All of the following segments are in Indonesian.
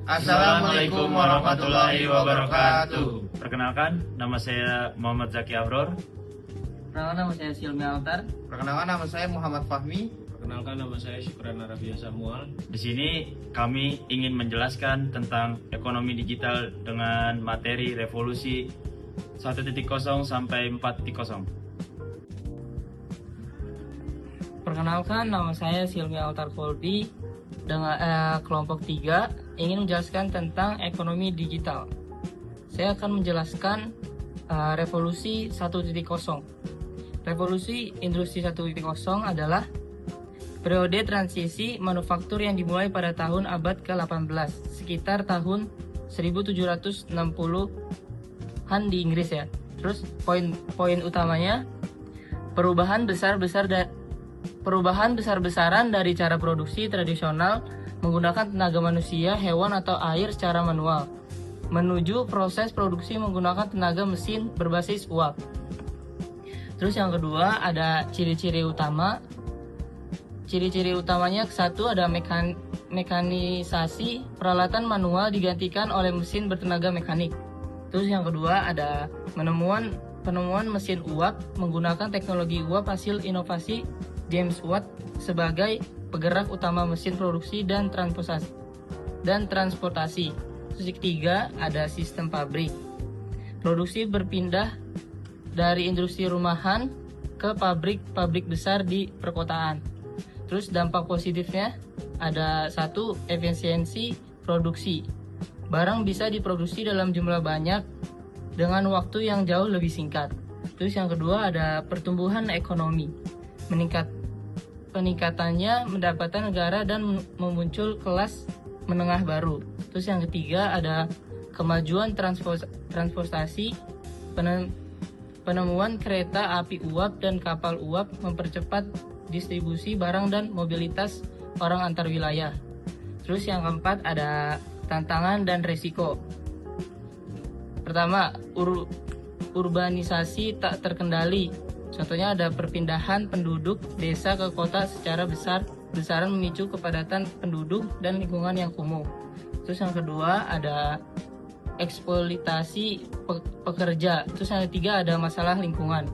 Assalamualaikum warahmatullahi wabarakatuh. Perkenalkan, nama saya Muhammad Zaki Abror. Perkenalkan, nama saya Silmi Altar. Perkenalkan, nama saya Muhammad Fahmi. Perkenalkan, nama saya Syukran Arabia Samuel. Di sini kami ingin menjelaskan tentang ekonomi digital dengan materi revolusi 1.0 sampai 4.0. Perkenalkan, nama saya Silmi Altar Kolbi dengan kelompok 3 ingin menjelaskan tentang ekonomi digital. Saya akan menjelaskan revolusi 1.0. Revolusi industri 1.0 adalah periode transisi manufaktur yang dimulai pada tahun abad ke-18, sekitar tahun 1760-an di Inggris ya. Terus poin utamanya perubahan besar-besaran dari cara produksi tradisional menggunakan tenaga manusia, hewan atau air secara manual menuju proses produksi menggunakan tenaga mesin berbasis uap. Terus yang kedua ada ciri-ciri utama. Ciri-ciri utamanya satu ada mekanisasi, peralatan manual digantikan oleh mesin bertenaga mekanik. Terus yang kedua ada penemuan mesin uap menggunakan teknologi uap hasil inovasi James Watt sebagai penggerak utama mesin produksi dan transportasi. Terus ketiga ada sistem pabrik. Produksi berpindah dari industri rumahan ke pabrik besar di perkotaan. Terus dampak positifnya ada satu, efisiensi produksi. Barang bisa diproduksi dalam jumlah banyak dengan waktu yang jauh lebih singkat. Terus yang kedua ada pertumbuhan ekonomi. Peningkatannya mendapatkan negara dan memuncul kelas menengah baru. Terus yang ketiga ada kemajuan transportasi, penemuan kereta api uap dan kapal uap mempercepat distribusi barang dan mobilitas orang antar wilayah. Terus yang keempat ada tantangan dan resiko. Pertama, urbanisasi tak terkendali. Contohnya ada perpindahan penduduk desa ke kota secara besaran memicu kepadatan penduduk dan lingkungan yang kumuh. Terus yang kedua ada eksploitasi pekerja. Terus yang ketiga ada masalah lingkungan.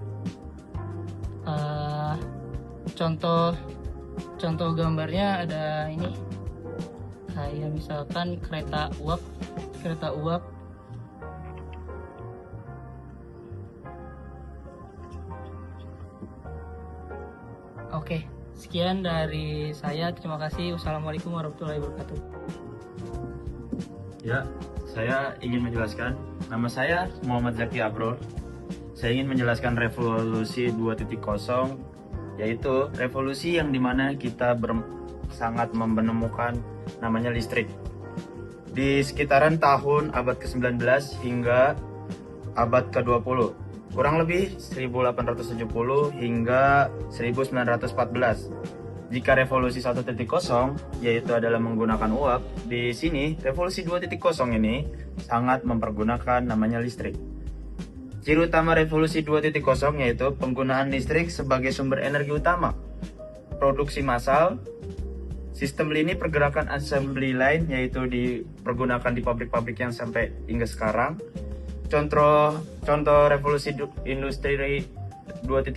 Contoh gambarnya ada ini, kayak misalkan kereta uap. Oke, sekian dari saya. Terima kasih. Wassalamualaikum warahmatullahi wabarakatuh. Ya, saya ingin menjelaskan. Nama saya Muhammad Zaki Abror. Saya ingin menjelaskan revolusi 2.0, yaitu revolusi yang dimana kita sangat menemukan namanya listrik. Di sekitaran tahun abad ke-19 hingga abad ke-20. Kurang lebih 1870 hingga 1914. Jika revolusi 1.0 yaitu adalah menggunakan uap, di sini revolusi 2.0 ini sangat mempergunakan namanya listrik. Ciri utama revolusi 2.0 yaitu penggunaan listrik sebagai sumber energi utama, produksi massal, sistem lini pergerakan assembly line yaitu dipergunakan di pabrik-pabrik yang sampai hingga sekarang. Contoh revolusi industri 2.0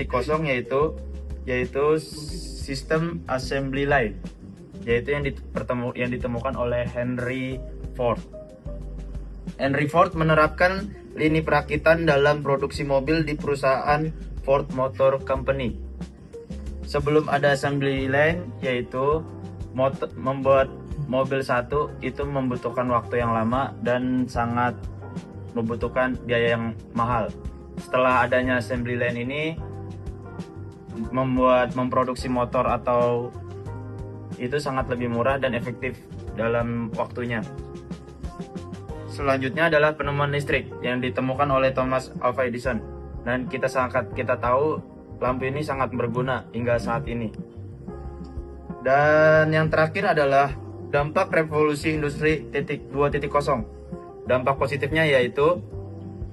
yaitu sistem assembly line, yaitu yang ditemukan oleh Henry Ford. Henry Ford menerapkan lini perakitan dalam produksi mobil di perusahaan Ford Motor Company. Sebelum ada assembly line, yaitu membuat mobil satu itu membutuhkan waktu yang lama dan sangat membutuhkan biaya yang mahal. Setelah adanya assembly line ini memproduksi motor atau itu sangat lebih murah dan efektif dalam waktunya. Selanjutnya adalah penemuan listrik yang ditemukan oleh Thomas Alva Edison, dan kita tahu lampu ini sangat berguna hingga saat ini. Dan yang terakhir adalah dampak revolusi industri 2.0. Dampak positifnya yaitu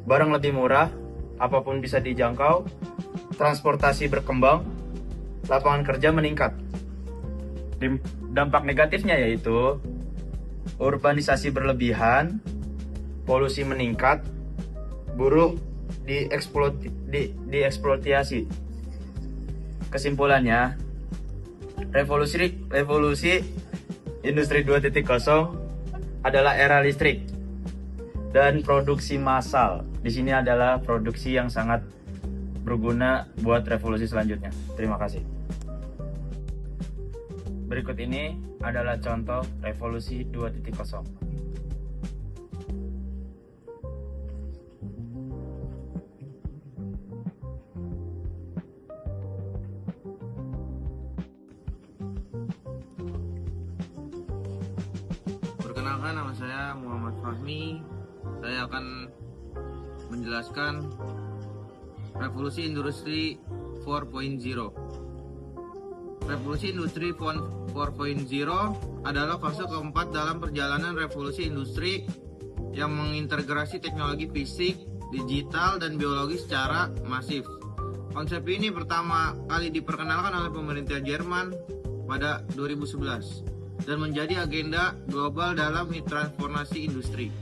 barang lebih murah, apapun bisa dijangkau, transportasi berkembang, lapangan kerja meningkat. Dampak negatifnya yaitu urbanisasi berlebihan, polusi meningkat, buruh dieksploitasi. Kesimpulannya, revolusi industri 2.0 adalah era listrik dan produksi massal. Di sini adalah produksi yang sangat berguna buat revolusi selanjutnya. Terima kasih. Berikut ini adalah contoh revolusi 2.0. Perkenalkan, nama saya Muhammad Fahmi. Saya akan menjelaskan revolusi industri 4.0. Revolusi industri 4.0 adalah fase keempat dalam perjalanan revolusi industri yang mengintegrasi teknologi fisik, digital, dan biologi secara masif. Konsep ini pertama kali diperkenalkan oleh pemerintah Jerman pada 2011 dan menjadi agenda global dalam transformasi industri.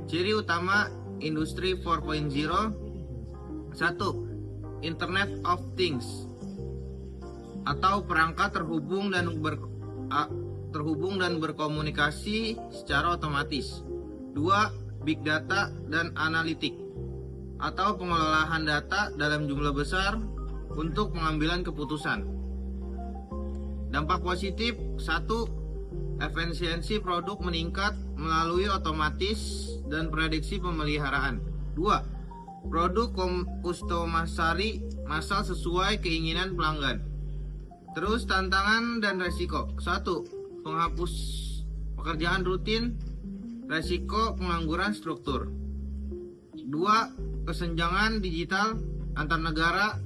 Ciri utama industri 4.0: 1. Internet of Things atau perangkat terhubung dan berkomunikasi secara otomatis. 2. Big Data dan Analitik atau pengelolaan data dalam jumlah besar untuk pengambilan keputusan. Dampak positif: 1. Efisiensi produk meningkat melalui otomatis dan prediksi pemeliharaan. 2. Produk kustomisasi massal sesuai keinginan pelanggan. Terus tantangan dan resiko: 1. Penghapus pekerjaan rutin, resiko pengangguran struktur. 2. Kesenjangan digital antar negara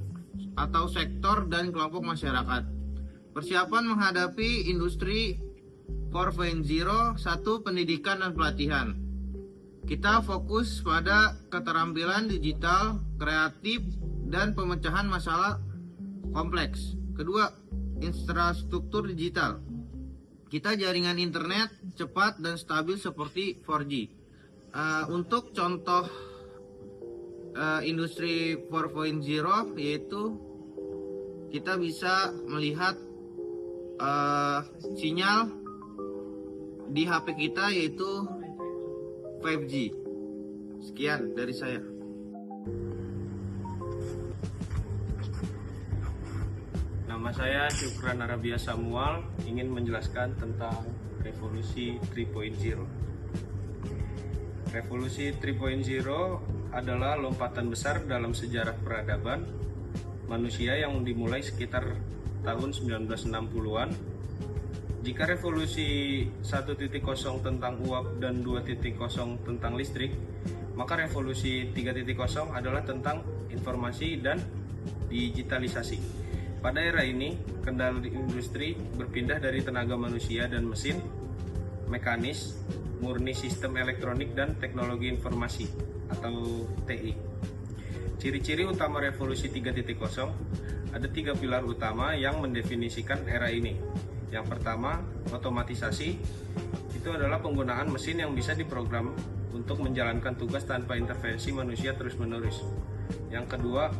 atau sektor dan kelompok masyarakat. Persiapan menghadapi industri 4.0: 1. Pendidikan dan pelatihan. Kita fokus pada keterampilan digital, kreatif, dan pemecahan masalah kompleks. Kedua, infrastruktur digital. Kita jaringan internet cepat dan stabil seperti 4G. Untuk contoh industri 4.0 yaitu kita bisa melihat sinyal di HP kita yaitu 5G. Sekian dari saya. Nama saya Syukran Arabia Samuel, ingin menjelaskan tentang revolusi 3.0. Revolusi 3.0 adalah lompatan besar dalam sejarah peradaban manusia yang dimulai sekitar tahun 1960-an. Jika revolusi 1.0 tentang uap dan 2.0 tentang listrik, maka revolusi 3.0 adalah tentang informasi dan digitalisasi. Pada era ini, kendali industri berpindah dari tenaga manusia dan mesin, mekanis, murni sistem elektronik dan teknologi informasi atau TI. Ciri-ciri utama revolusi 3.0: ada 3 pilar utama yang mendefinisikan era ini. Yang pertama, otomatisasi. Itu adalah penggunaan mesin yang bisa diprogram untuk menjalankan tugas tanpa intervensi manusia terus-menerus. Yang kedua,